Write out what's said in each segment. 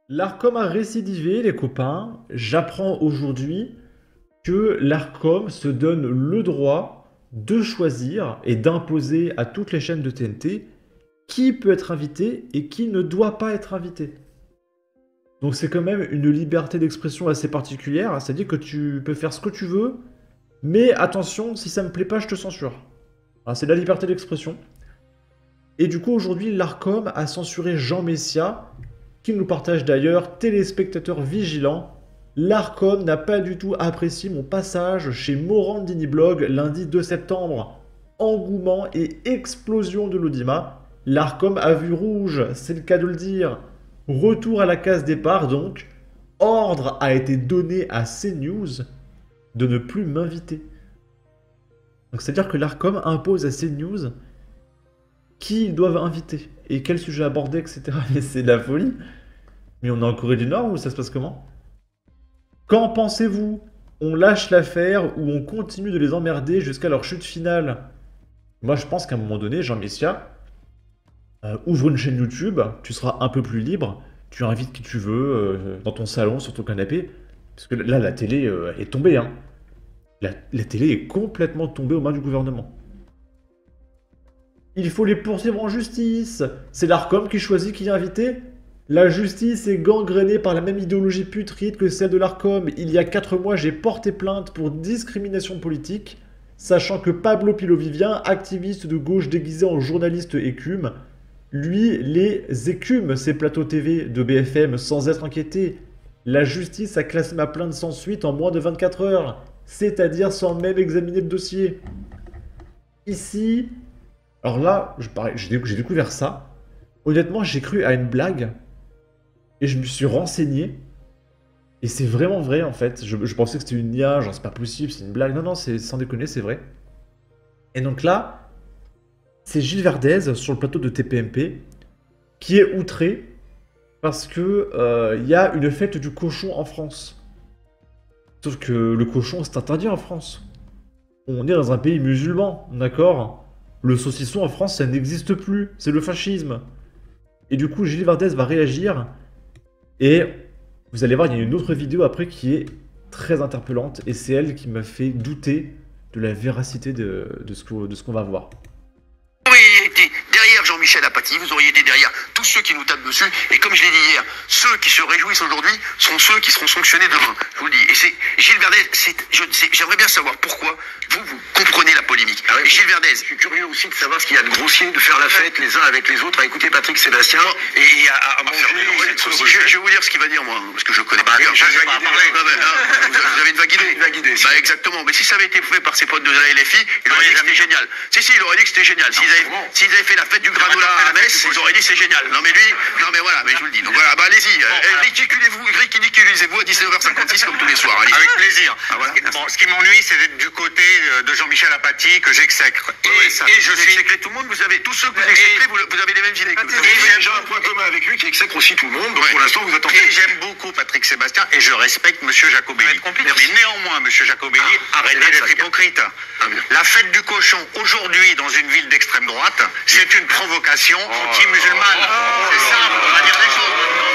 L'ARCOM a récidivé, les copains. J'apprends aujourd'hui que l'ARCOM se donne le droit de choisir et d'imposer à toutes les chaînes de TNT qui peut être invité et qui ne doit pas être invité. Donc c'est quand même une liberté d'expression assez particulière, c'est-à-dire que tu peux faire ce que tu veux, mais attention, si ça me plaît pas, je te censure. Voilà, c'est la liberté d'expression. Et du coup, aujourd'hui, l'ARCOM a censuré Jean Messia, qui nous partage d'ailleurs, téléspectateurs vigilants. L'ARCOM n'a pas du tout apprécié mon passage chez Morandini Blog lundi 2 septembre. Engouement et explosion de l'audimat. L'ARCOM a vu rouge, c'est le cas de le dire. Retour à la case départ donc. Ordre a été donné à CNews de ne plus m'inviter. Donc c'est-à-dire que l'ARCOM impose à CNews qui ils doivent inviter et quel sujet aborder, etc. Mais c'est de la folie. Mais on est en Corée du Nord ou ça se passe comment? Qu'en pensez-vous? On lâche l'affaire ou on continue de les emmerder jusqu'à leur chute finale? Moi je pense qu'à un moment donné, Jean Messia, ouvre une chaîne YouTube, tu seras un peu plus libre, tu invites qui tu veux dans ton salon, sur ton canapé. Parce que là, la télé est tombée. Hein. La télé est complètement tombée aux mains du gouvernement. Il faut les poursuivre en justice. C'est l'ARCOM qui choisit qui est invité. La justice est gangrénée par la même idéologie putride que celle de l'ARCOM. Il y a 4 mois, j'ai porté plainte pour discrimination politique, sachant que Pablo Pilovivien, activiste de gauche déguisé en journaliste écume, lui les écume ces plateaux TV de BFM sans être inquiété. La justice a classé ma plainte sans suite en moins de 24 heures, c'est-à-dire sans même examiner le dossier. Ici, alors là, j'ai découvert ça. Honnêtement, j'ai cru à une blague. Et je me suis renseigné. Et c'est vraiment vrai, en fait. Je pensais que c'était une IA, genre c'est pas possible, c'est une blague. Non, non, c'est sans déconner, c'est vrai. Et donc là, c'est Gilles Verdez, sur le plateau de TPMP, qui est outré parce que y a une fête du cochon en France. Sauf que le cochon, c'est interdit en France. On est dans un pays musulman, d'accord? Le saucisson en France, ça n'existe plus. C'est le fascisme. Et du coup, Gilles Verdez va réagir. Et vous allez voir, il y a une autre vidéo après qui est très interpellante. Et c'est elle qui m'a fait douter de la véracité de ce qu'on va voir. Vous auriez été derrière Jean-Michel Apathy, vous auriez été derrière tous ceux qui nous tapent dessus. Et comme je l'ai dit hier, ceux qui se réjouissent aujourd'hui sont ceux qui seront sanctionnés demain. Je vous le dis. Et c'est Gilles Verdez, j'aimerais bien savoir pourquoi vous comprenez la polémique. Ah oui, et Gilles Verdez, je suis curieux aussi de savoir ce qu'il y a de grossier de faire la fête les uns avec les autres, à écouter Patrick Sébastien et à manger. Je vais vous dire ce qu'il va dire, moi, parce que je connais pas bien. Vous avez une vague idée. Bah, exactement. Mais si ça avait été fait par ses potes de la LFI, il aurait dit que c'était génial. Si, il aurait dit que c'était génial. S'ils avaient fait la fête du granola à Metz, ils auraient dit c'est génial. Non mais lui, non mais voilà, mais je vous le dis. Donc voilà, bah allez-y, ridiculisez-vous à 19h56 comme tous les soirs. Avec plaisir. Ah, voilà. Bon, ce qui m'ennuie, c'est d'être du côté de Jean-Michel Apathy que j'exècre. Et je suis exécré tout le monde, vous avez tous ceux que vous exécrez, vous avez les mêmes idées. J'ai déjà un point commun avec lui qui exècre aussi tout le monde. Donc pour l'instant, vous êtes en Et j'aime beaucoup Patrick Sébastien et je respecte Monsieur Jacobelli. Mais néanmoins, Monsieur Jacobelli, arrêtez d'être hypocrite. La fête du cochon, aujourd'hui, dans une ville d'extrême droite, c'est une provocation anti-musulmane. C'est simple, on va dire les choses maintenant.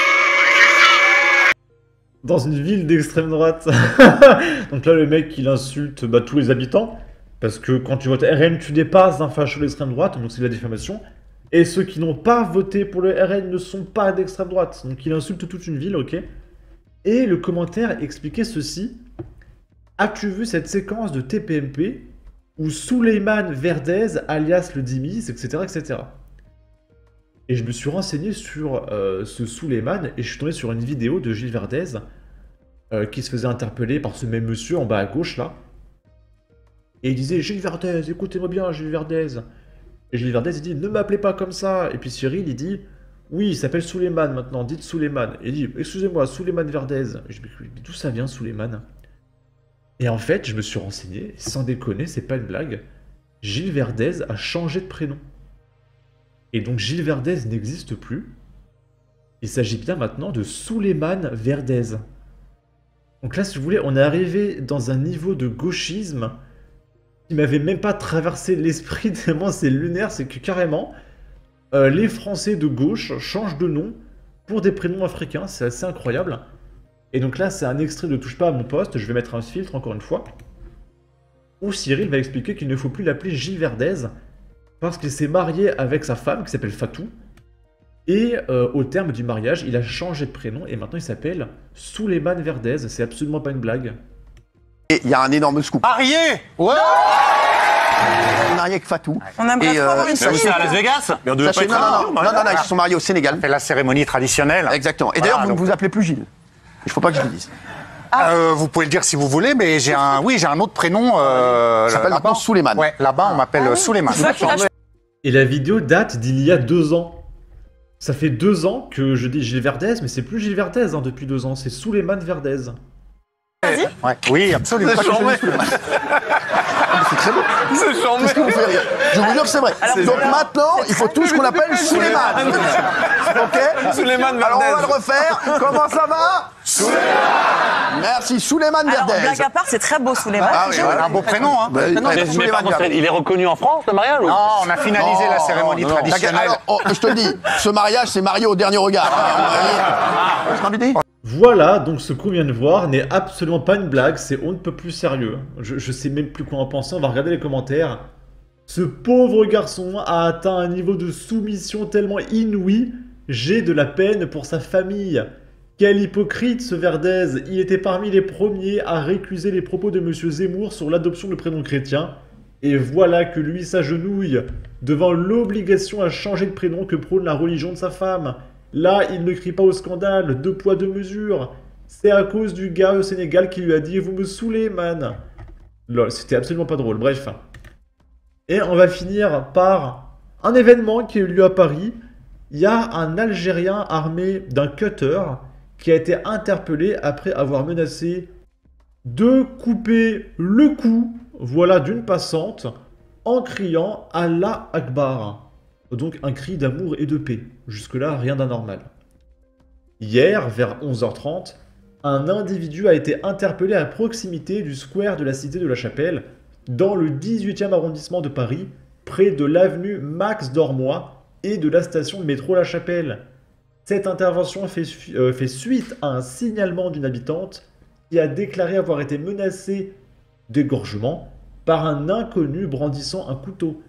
Dans une ville d'extrême droite. Donc là, le mec, il insulte tous les habitants. Parce que quand tu votes RN, tu dépasses d'un facho d'extrême droite, donc c'est de la diffamation. Et ceux qui n'ont pas voté pour le RN ne sont pas d'extrême droite. Donc il insulte toute une ville, ok. Et le commentaire expliquait ceci. As-tu vu cette séquence de TPMP où Souleymane Verdez, alias le Dimis, etc., etc. Et je me suis renseigné sur ce Souleymane et je suis tombé sur une vidéo de Gilles Verdez qui se faisait interpeller par ce même monsieur en bas à gauche là. Et il disait Gilles Verdez, écoutez-moi bien Gilles Verdez. Et Gilles Verdez il dit ne m'appelez pas comme ça. Et puis Cyril il dit oui il s'appelle Souleymane maintenant, dites Souleymane. Et il dit excusez-moi Souleymane Verdez. Et je me dis mais d'où ça vient Souleymane? Et en fait je me suis renseigné, sans déconner c'est pas une blague. Gilles Verdez a changé de prénom. Et donc Gilles Verdez n'existe plus. Il s'agit bien maintenant de Souleymane Verdez. Donc là, si vous voulez, on est arrivé dans un niveau de gauchisme qui m'avait même pas traversé l'esprit, tellement c'est lunaire, c'est que carrément, les Français de gauche changent de nom pour des prénoms africains, c'est assez incroyable. Et donc là, c'est un extrait de Touche pas à mon poste, je vais mettre un filtre encore une fois, où Cyril va expliquer qu'il ne faut plus l'appeler Gilles Verdez, parce qu'il s'est marié avec sa femme, qui s'appelle Fatou, et au terme du mariage, il a changé de prénom, et maintenant il s'appelle Souleymane Verdez, c'est absolument pas une blague. Et il y a un énorme scoop. Marié. Ouais. Marié avec Fatou. On aimerait trop avoir une C'est à Las Vegas. Mais on devait pas Sachez, être non, ils se sont mariés au Sénégal. fait la cérémonie traditionnelle. Exactement. Et d'ailleurs, vous ne vous appelez plus Gilles. Il faut pas que je le dise. Vous pouvez le dire si vous voulez, mais j'ai un autre prénom. Ça s'appelle là-bas. maintenant Souleymane. Ouais, là-bas on m'appelle Souleymane. Et la vidéo date d'il y a 2 ans. Ça fait 2 ans que je dis Gilles Verdez, mais c'est plus Gilles Verdez depuis 2 ans, c'est Souleymane Verdez. Ouais. Oui, absolument. C'est chambé. C'est très beau. C'est chambé. Qu'est-ce qui vous fait rire? Je vous jure que c'est vrai. Donc maintenant, il faut tous qu'on l'appelle Souleymane. Ok? Souleymane Verdez. Alors on va le refaire. Comment ça va? Souleymane. Merci, Souleymane Alors, Verdez. blague à part, c'est très beau, Souleymane. Ah oui, Un beau prénom, hein. Bah, Mais par contre, il est reconnu en France, le mariage ou... Non, on a finalisé la cérémonie traditionnelle. Alors, je te le dis, ce mariage, c'est marié au dernier regard. Je t'en ai dit. Voilà, donc ce qu'on vient de voir n'est absolument pas une blague, c'est on ne peut plus sérieux. Je sais même plus quoi en penser, on va regarder les commentaires. Ce pauvre garçon a atteint un niveau de soumission tellement inouï, j'ai de la peine pour sa famille. Quel hypocrite ce Verdez, il était parmi les premiers à récuser les propos de Monsieur Zemmour sur l'adoption de prénoms chrétiens. Et voilà que lui s'agenouille devant l'obligation à changer de prénom que prône la religion de sa femme. Là, il ne crie pas au scandale, 2 poids 2 mesures. C'est à cause du gars au Sénégal qui lui a dit « Vous me saoulez, man !» Lol, c'était absolument pas drôle, bref. Et on va finir par un événement qui a eu lieu à Paris. Il y a un Algérien armé d'un cutter qui a été interpellé après avoir menacé de couper le cou, voilà, d'une passante en criant « Allah Akbar ». Donc un cri d'amour et de paix. Jusque-là, rien d'anormal. Hier, vers 11h30, un individu a été interpellé à proximité du square de la Cité de la Chapelle, dans le 18e arrondissement de Paris, près de l'avenue Max Dormois et de la station de métro La Chapelle. Cette intervention fait suite à un signalement d'une habitante qui a déclaré avoir été menacée d'égorgement par un inconnu brandissant un couteau.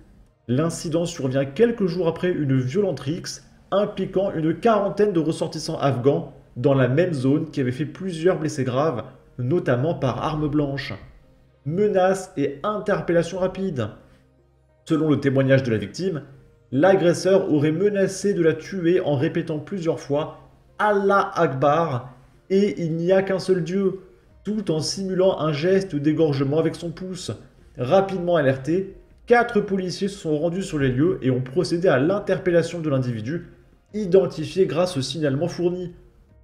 L'incident survient quelques jours après une violente rixe impliquant une quarantaine de ressortissants afghans dans la même zone qui avait fait plusieurs blessés graves, notamment par arme blanche. Menaces et interpellations rapides. Selon le témoignage de la victime, l'agresseur aurait menacé de la tuer en répétant plusieurs fois « Allah Akbar » et « Il n'y a qu'un seul Dieu », tout en simulant un geste d'égorgement avec son pouce. Rapidement alertés, 4 policiers se sont rendus sur les lieux et ont procédé à l'interpellation de l'individu, identifié grâce au signalement fourni.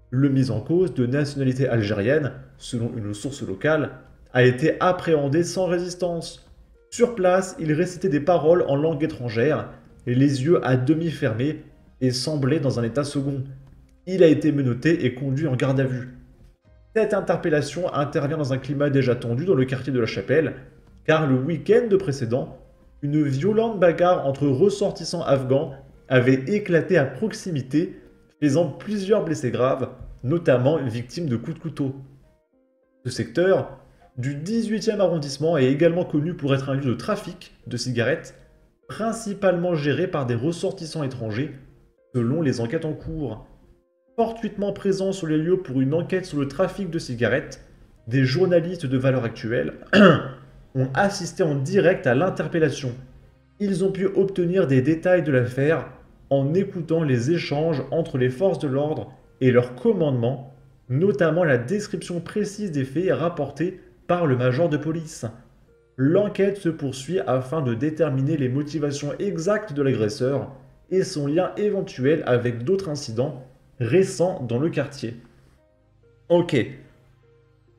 Le mis en cause, de nationalité algérienne, selon une source locale, a été appréhendé sans résistance. Sur place, il récitait des paroles en langue étrangère, les yeux à demi fermés et semblait dans un état second. Il a été menotté et conduit en garde à vue. Cette interpellation intervient dans un climat déjà tendu dans le quartier de la Chapelle, car le week-end précédent, une violente bagarre entre ressortissants afghans avait éclaté à proximité, faisant plusieurs blessés graves, notamment victimes de coups de couteau. Ce secteur du 18e arrondissement est également connu pour être un lieu de trafic de cigarettes, principalement géré par des ressortissants étrangers, selon les enquêtes en cours. Fortuitement présents sur les lieux pour une enquête sur le trafic de cigarettes, des journalistes de Valeurs Actuelles ont assisté en direct à l'interpellation. Ils ont pu obtenir des détails de l'affaire en écoutant les échanges entre les forces de l'ordre et leur commandement, notamment la description précise des faits rapportés par le major de police. L'enquête se poursuit afin de déterminer les motivations exactes de l'agresseur et son lien éventuel avec d'autres incidents récents dans le quartier. Ok.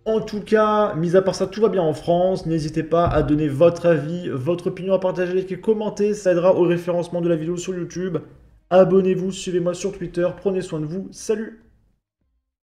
En tout cas, mis à part ça, tout va bien en France. N'hésitez pas à donner votre avis, votre opinion, à partager, liker, commenter. Ça aidera au référencement de la vidéo sur YouTube. Abonnez-vous, suivez-moi sur Twitter. Prenez soin de vous. Salut!